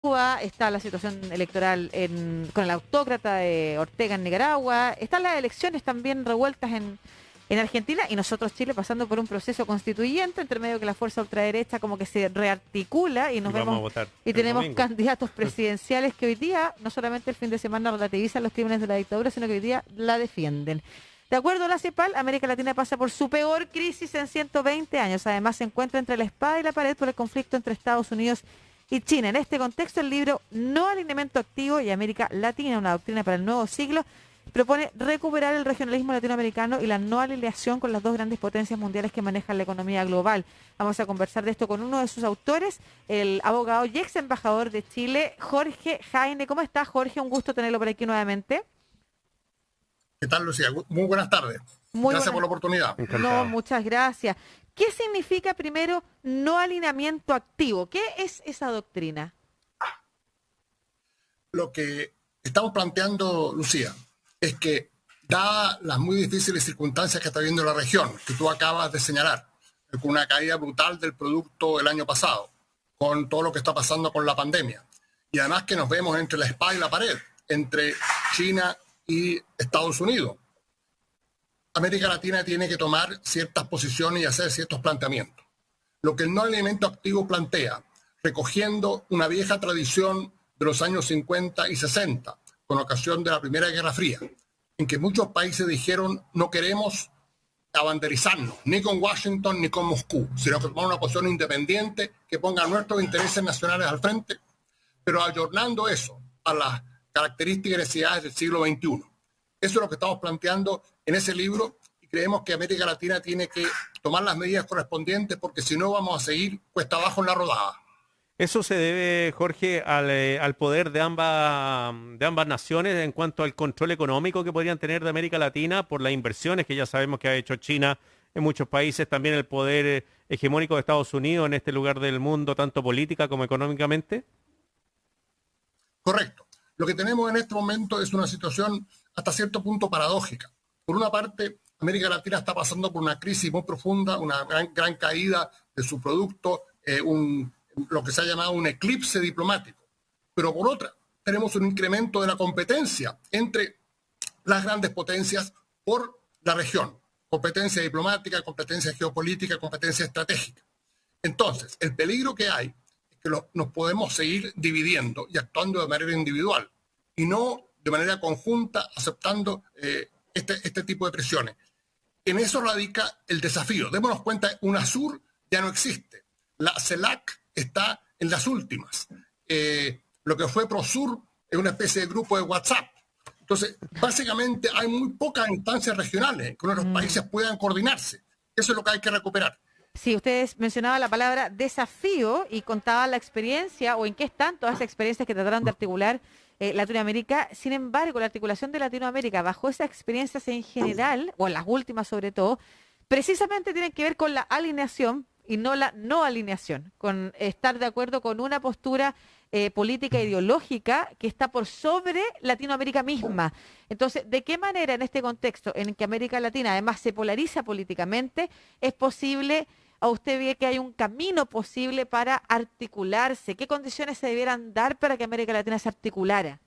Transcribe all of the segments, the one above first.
Cuba, está la situación electoral con el autócrata de Ortega en Nicaragua, están las elecciones también revueltas en Argentina y nosotros Chile pasando por un proceso constituyente entre medio que la fuerza ultraderecha como que se rearticula y nos Y vamos a vemos votar y el tenemos domingo. candidatos presidenciales que hoy día no solamente el fin de semana relativizan los crímenes de la dictadura, sino que hoy día la defienden. De acuerdo a la CEPAL, América Latina pasa por su peor crisis en 120 años. Además, se encuentra entre la espada y la pared por el conflicto entre Estados Unidos y China. En este contexto, el libro No alineamiento activo y América Latina, una doctrina para el nuevo siglo, propone recuperar el regionalismo latinoamericano y la no alineación con las dos grandes potencias mundiales que manejan la economía global. Vamos a conversar de esto con uno de sus autores, el abogado y ex embajador de Chile, Jorge Jaime. ¿Cómo está, Jorge? Un gusto tenerlo por aquí nuevamente. ¿Qué tal, Lucía? Muy buenas tardes. Muy Gracias por buenas. la oportunidad. No, Encantado. muchas gracias. ¿Qué significa primero no alineamiento activo? ¿Qué es esa doctrina? Lo que estamos planteando, Lucía, es que, dadas las muy difíciles circunstancias que está viviendo la región, que tú acabas de señalar, con una caída brutal del producto el año pasado, con todo lo que está pasando con la pandemia, y además que nos vemos entre la espada y la pared, entre China y Estados Unidos, América Latina tiene que tomar ciertas posiciones y hacer ciertos planteamientos. Lo que el no alineamiento activo plantea, recogiendo una vieja tradición de los años 50 y 60, con ocasión de la Primera Guerra Fría, en que muchos países dijeron no queremos abanderizarnos, ni con Washington ni con Moscú, sino que tomar una posición independiente que ponga nuestros intereses nacionales al frente, pero ayornando eso a las características y necesidades del siglo XXI. Eso es lo que estamos planteando en ese libro y creemos que América Latina tiene que tomar las medidas correspondientes porque si no vamos a seguir cuesta abajo en la rodada. Eso se debe, Jorge, al poder de ambas naciones en cuanto al control económico que podrían tener de América Latina por las inversiones que ya sabemos que ha hecho China en muchos países, también el poder hegemónico de Estados Unidos en este lugar del mundo, tanto política como económicamente. Correcto. Lo que tenemos en este momento es una situación hasta cierto punto paradójica. Por una parte, América Latina está pasando por una crisis muy profunda, una gran caída de su producto, lo que se ha llamado un eclipse diplomático. Pero por otra, tenemos un incremento de la competencia entre las grandes potencias por la región. Competencia diplomática, competencia geopolítica, competencia estratégica. Entonces, el peligro que hay es que nos podemos seguir dividiendo y actuando de manera individual y no de manera conjunta, aceptando este tipo de presiones. En eso radica el desafío. Démonos cuenta, UNASUR ya no existe. La CELAC está en las últimas. Lo que fue PROSUR es una especie de grupo de WhatsApp. Entonces, básicamente hay muy pocas instancias regionales en que nuestros países puedan coordinarse. Eso es lo que hay que recuperar. Sí, ustedes mencionaban la palabra desafío y contaban la experiencia o en qué están todas esas experiencias que trataron de articular Latinoamérica. Sin embargo, la articulación de Latinoamérica bajo esas experiencias en general, o en las últimas sobre todo, precisamente tiene que ver con la alineación y no la no alineación, con estar de acuerdo con una postura política ideológica que está por sobre Latinoamérica misma. Entonces, ¿de qué manera en este contexto en que América Latina además se polariza políticamente es posible, a usted ve que hay un camino posible para articularse? ¿Qué condiciones se debieran dar para que América Latina se articulara?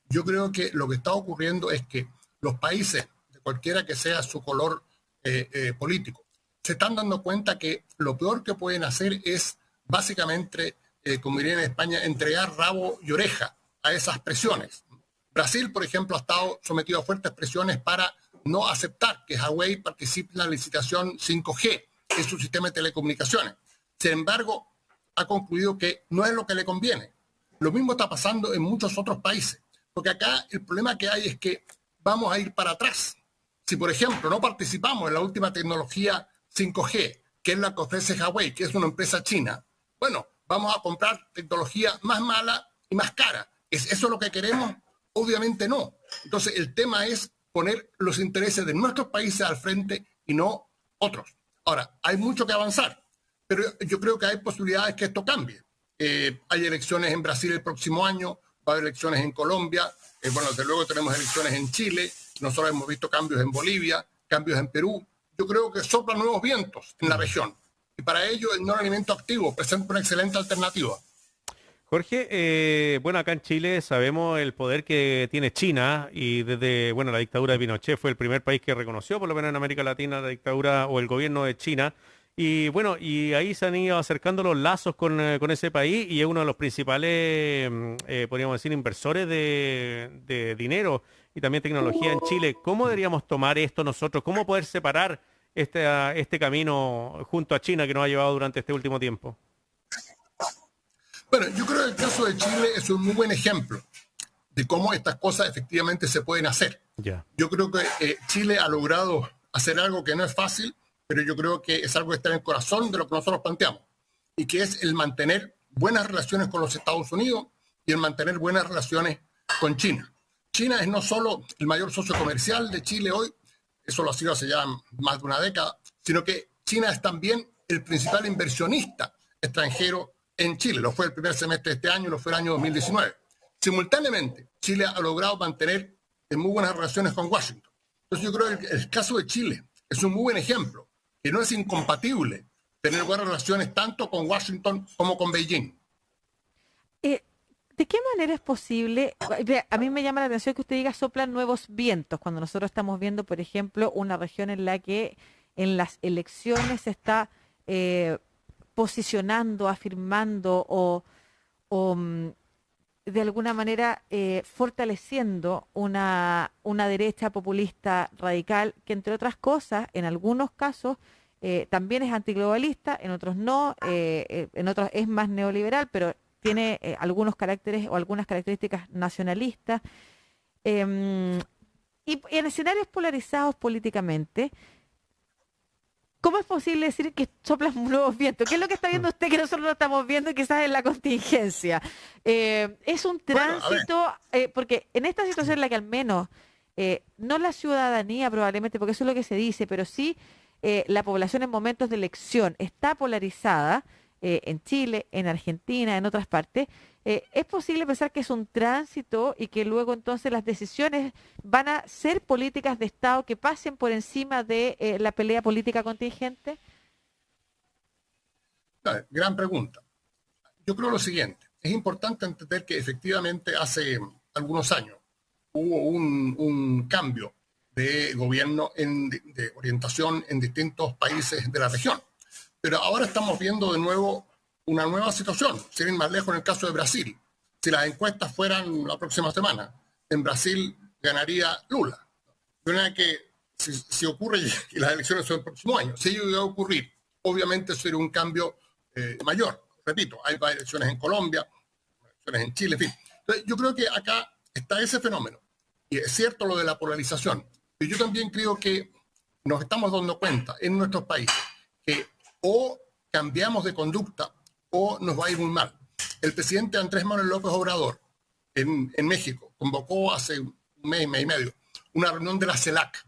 Yo creo que lo que está ocurriendo es que los países, de cualquiera que sea su color político, se están dando cuenta que lo peor que pueden hacer es básicamente, como dirían en España, entregar rabo y oreja a esas presiones. Brasil, por ejemplo, ha estado sometido a fuertes presiones para no aceptar que Huawei participe en la licitación 5G, que es su sistema de telecomunicaciones. Sin embargo, ha concluido que no es lo que le conviene. Lo mismo está pasando en muchos otros países, porque acá el problema que hay es que vamos a ir para atrás. Si, por ejemplo, no participamos en la última tecnología 5G, que es la que ofrece Huawei, que es una empresa china, bueno, vamos a comprar tecnología más mala y más cara. ¿Es eso lo que queremos? Obviamente no. Entonces, el tema es poner los intereses de nuestros países al frente y no otros. Ahora, hay mucho que avanzar, pero yo creo que hay posibilidades que esto cambie. Hay elecciones en Brasil el próximo año, va a haber elecciones en Colombia, bueno, desde luego tenemos elecciones en Chile, nosotros hemos visto cambios en Bolivia, cambios en Perú. Yo creo que soplan nuevos vientos en la región y para ello el no alineamiento activo presenta una excelente alternativa. Jorge, bueno, acá en Chile sabemos el poder que tiene China y desde, bueno, la dictadura de Pinochet fue el primer país que reconoció, por lo menos en América Latina, la dictadura o el gobierno de China. Y bueno, y ahí se han ido acercando los lazos con ese país y es uno de los principales, podríamos decir, inversores de dinero y también tecnología en Chile. ¿Cómo deberíamos tomar esto nosotros? ¿Cómo poder separar este camino junto a China que nos ha llevado durante este último tiempo? Bueno, yo creo que el caso de Chile es un muy buen ejemplo de cómo estas cosas efectivamente se pueden hacer. Ya. Yo creo que Chile ha logrado hacer algo que no es fácil, pero yo creo que es algo que está en el corazón de lo que nosotros planteamos, y que es el mantener buenas relaciones con los Estados Unidos y el mantener buenas relaciones con China. China es no solo el mayor socio comercial de Chile hoy, eso lo ha sido hace ya más de una década, sino que China es también el principal inversionista extranjero en Chile. Lo fue el primer semestre de este año, lo fue el año 2019. Simultáneamente, Chile ha logrado mantener muy buenas relaciones con Washington. Entonces yo creo que el caso de Chile es un muy buen ejemplo, que no es incompatible tener buenas relaciones tanto con Washington como con Beijing. ¿De qué manera es posible? A mí me llama la atención que usted diga soplan nuevos vientos, cuando nosotros estamos viendo, por ejemplo, una región en la que en las elecciones se está posicionando, afirmando o de alguna manera fortaleciendo una derecha populista radical que, entre otras cosas, en algunos casos también es antiglobalista, en otros no, en otros es más neoliberal, pero tiene algunos caracteres o algunas características nacionalistas. Y en escenarios polarizados políticamente, ¿cómo es posible decir que soplan nuevos vientos? ¿Qué es lo que está viendo usted que nosotros no estamos viendo quizás en la contingencia? Es un tránsito, porque en esta situación en la que al menos, no la ciudadanía probablemente, porque eso es lo que se dice, pero sí la población en momentos de elección está polarizada, en Chile, en Argentina, en otras partes, ¿es posible pensar que es un tránsito y que luego entonces las decisiones van a ser políticas de Estado que pasen por encima de la pelea política contingente? Gran pregunta. Yo creo lo siguiente. Es importante entender que efectivamente hace algunos años hubo un cambio de gobierno de orientación en distintos países de la región. Pero ahora estamos viendo de nuevo una nueva situación, sin ir más lejos en el caso de Brasil. Si las encuestas fueran la próxima semana, en Brasil ganaría Lula. De manera que si ocurre, y las elecciones son el próximo año, si ello iba a ocurrir, obviamente sería un cambio mayor. Repito, hay elecciones en Colombia, elecciones en Chile, en fin. Entonces, yo creo que acá está ese fenómeno. Y es cierto lo de la polarización. Pero yo también creo que nos estamos dando cuenta en nuestros países que o cambiamos de conducta o nos va a ir muy mal. El presidente Andrés Manuel López Obrador en México convocó hace un mes y medio una reunión de la CELAC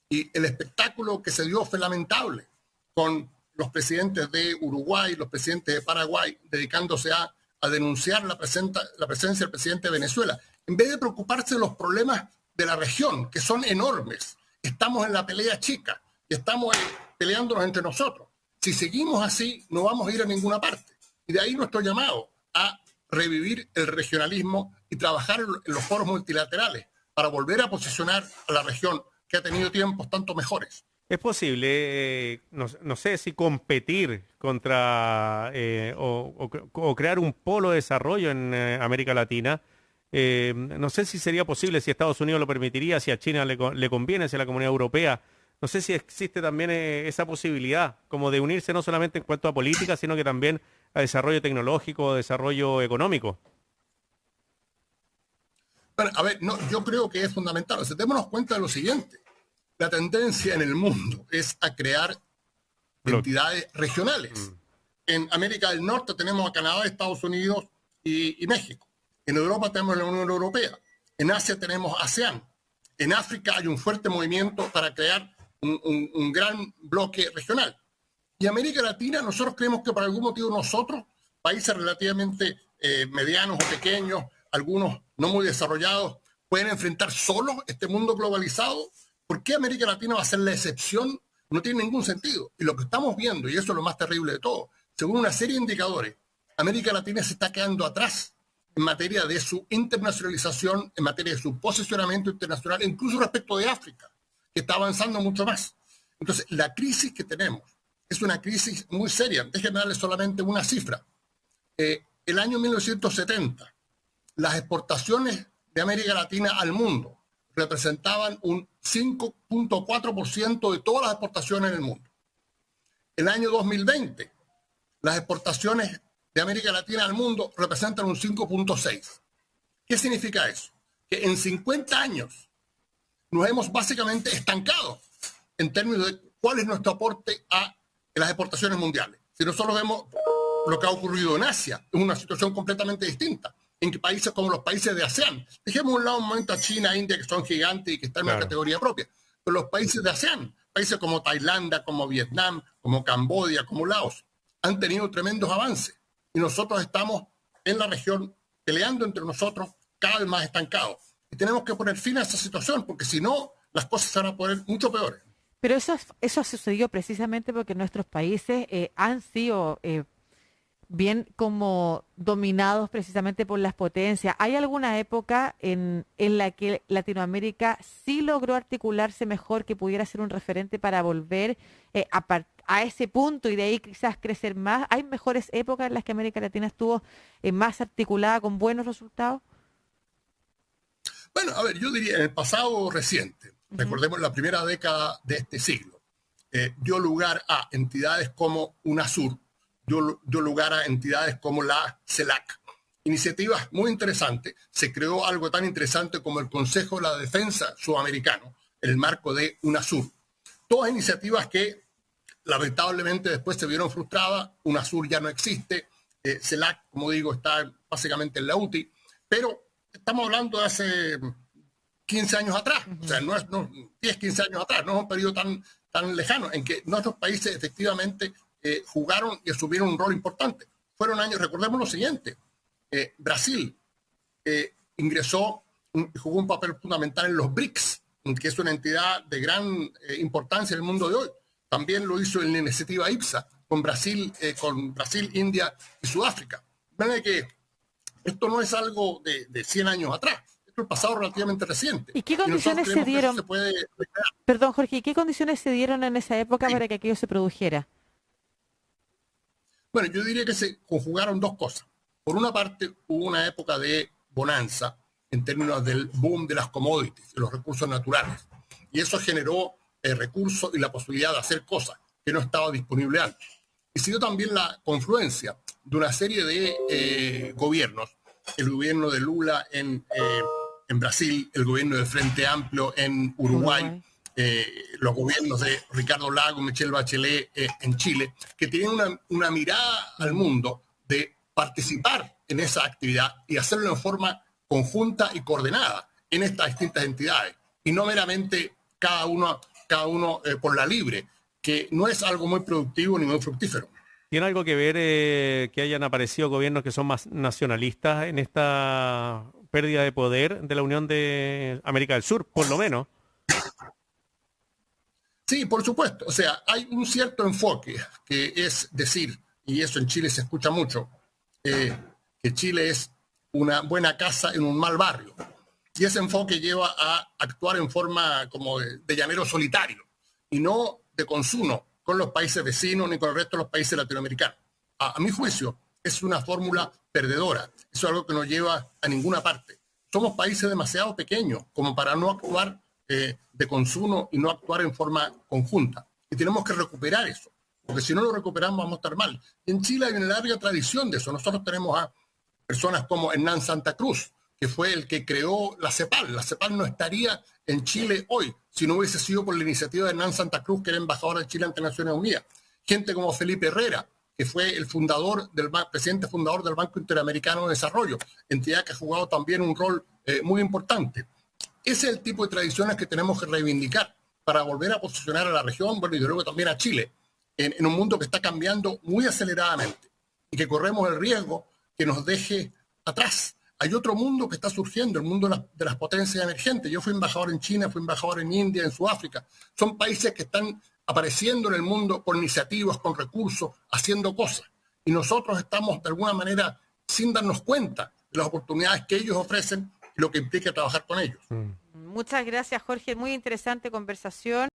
y el espectáculo que se dio fue lamentable, con los presidentes de Uruguay, los presidentes de Paraguay dedicándose a denunciar la presencia del presidente de Venezuela, en vez de preocuparse de los problemas de la región, que son enormes. Estamos en la pelea chica y estamos peleándonos entre nosotros. Si seguimos así, no vamos a ir a ninguna parte. Y de ahí nuestro llamado a revivir el regionalismo y trabajar en los foros multilaterales para volver a posicionar a la región que ha tenido tiempos tanto mejores. ¿Es posible, no sé si competir contra o crear un polo de desarrollo en América Latina? No sé si sería posible, si Estados Unidos lo permitiría, si a China le conviene, si a la Comunidad Europea. No sé si existe también esa posibilidad, como de unirse no solamente en cuanto a política, sino que también a desarrollo tecnológico, desarrollo económico. Bueno, a ver, no, yo creo que es fundamental. O sea, démonos cuenta de lo siguiente. La tendencia en el mundo es a crear entidades regionales. En América del Norte tenemos a Canadá, Estados Unidos y México. En Europa tenemos la Unión Europea. En Asia tenemos ASEAN. En África hay un fuerte movimiento para crear un gran bloque regional. Y América Latina, nosotros creemos que por algún motivo nosotros, países relativamente medianos o pequeños, algunos no muy desarrollados, pueden enfrentar solos este mundo globalizado. ¿Por qué América Latina va a ser la excepción? No tiene ningún sentido. Y lo que estamos viendo, y eso es lo más terrible de todo, según una serie de indicadores, América Latina se está quedando atrás en materia de su internacionalización, en materia de su posicionamiento internacional, incluso respecto de África, que está avanzando mucho más. Entonces, la crisis que tenemos es una crisis muy seria. Déjenme darles solamente una cifra. El año 1970, las exportaciones de América Latina al mundo representaban un 5.4% de todas las exportaciones en el mundo. El año 2020, las exportaciones de América Latina al mundo representan un 5.6%. ¿Qué significa eso? Que en 50 años nos hemos básicamente estancado en términos de cuál es nuestro aporte a las exportaciones mundiales. Si nosotros vemos lo que ha ocurrido en Asia, es una situación completamente distinta. En que países como los países de ASEAN, dejemos a un lado un momento a China, India, que son gigantes y que están en una categoría propia, pero los países de ASEAN, países como Tailandia, como Vietnam, como Camboya, como Laos, han tenido tremendos avances. Y nosotros estamos en la región peleando entre nosotros, cada vez más estancados. Y tenemos que poner fin a esa situación, porque si no, las cosas se van a poner mucho peores. Pero eso sucedió precisamente porque nuestros países han sido bien como dominados precisamente por las potencias. ¿Hay alguna época en la que Latinoamérica sí logró articularse mejor, que pudiera ser un referente para volver a ese punto y de ahí quizás crecer más? ¿Hay mejores épocas en las que América Latina estuvo más articulada con buenos resultados? Bueno, a ver, yo diría en el pasado reciente, recordemos la primera década de este siglo, dio lugar a entidades como UNASUR, dio lugar a entidades como la CELAC. Iniciativas muy interesantes. Se creó algo tan interesante como el Consejo de la Defensa Sudamericano, en el marco de UNASUR. Todas iniciativas que lamentablemente después se vieron frustradas. UNASUR ya no existe. CELAC, como digo, está básicamente en la UTI. Pero estamos hablando de hace 15 años atrás. O sea, no es 10, 15 años atrás. No es un periodo tan lejano en que nuestros países efectivamente jugaron y asumieron un rol importante. Fueron años, recordemos lo siguiente, Brasil ingresó y jugó un papel fundamental en los BRICS, que es una entidad de gran importancia en el mundo de hoy. También lo hizo en la iniciativa IPSA, con Brasil, India y Sudáfrica. Ven que esto no es algo de 100 años atrás, esto es un pasado relativamente reciente. ¿Y qué condiciones se dieron? Perdón, Jorge, ¿y qué condiciones se dieron en esa época para que aquello se produjera? Bueno, yo diría que se conjugaron dos cosas. Por una parte, hubo una época de bonanza en términos del boom de las commodities, de los recursos naturales. Y eso generó recursos y la posibilidad de hacer cosas que no estaba disponible antes. Y se dio también la confluencia de una serie de gobiernos. El gobierno de Lula en Brasil, el gobierno del Frente Amplio en Uruguay. Los gobiernos de Ricardo Lagos, Michelle Bachelet en Chile, que tienen una mirada al mundo de participar en esa actividad y hacerlo en forma conjunta y coordinada en estas distintas entidades, y no meramente cada uno por la libre, que no es algo muy productivo ni muy fructífero. ¿Tiene algo que ver que hayan aparecido gobiernos que son más nacionalistas en esta pérdida de poder de la Unión de América del Sur, por lo menos? Sí, por supuesto. O sea, hay un cierto enfoque, que es decir, y eso en Chile se escucha mucho, que Chile es una buena casa en un mal barrio. Y ese enfoque lleva a actuar en forma como de llanero solitario y no de consumo con los países vecinos ni con el resto de los países latinoamericanos. A mi juicio, es una fórmula perdedora. Eso es algo que no lleva a ninguna parte. Somos países demasiado pequeños como para no actuar de consumo y no actuar en forma conjunta. Y tenemos que recuperar eso, porque si no lo recuperamos vamos a estar mal. En Chile hay una larga tradición de eso. Nosotros tenemos a personas como Hernán Santa Cruz, que fue el que creó la CEPAL. La CEPAL no estaría en Chile hoy si no hubiese sido por la iniciativa de Hernán Santa Cruz, que era embajador de Chile ante Naciones Unidas. Gente como Felipe Herrera, que fue el presidente fundador del Banco Interamericano de Desarrollo, entidad que ha jugado también un rol muy importante. Ese es el tipo de tradiciones que tenemos que reivindicar para volver a posicionar a la región, bueno, y luego también a Chile, en un mundo que está cambiando muy aceleradamente y que corremos el riesgo que nos deje atrás. Hay otro mundo que está surgiendo, el mundo de las potencias emergentes. Yo fui embajador en China, fui embajador en India, en Sudáfrica. Son países que están apareciendo en el mundo con iniciativas, con recursos, haciendo cosas. y nosotros estamos de alguna manera sin darnos cuenta de las oportunidades que ellos ofrecen y lo que implica trabajar con ellos. Muchas gracias, Jorge. Muy interesante conversación.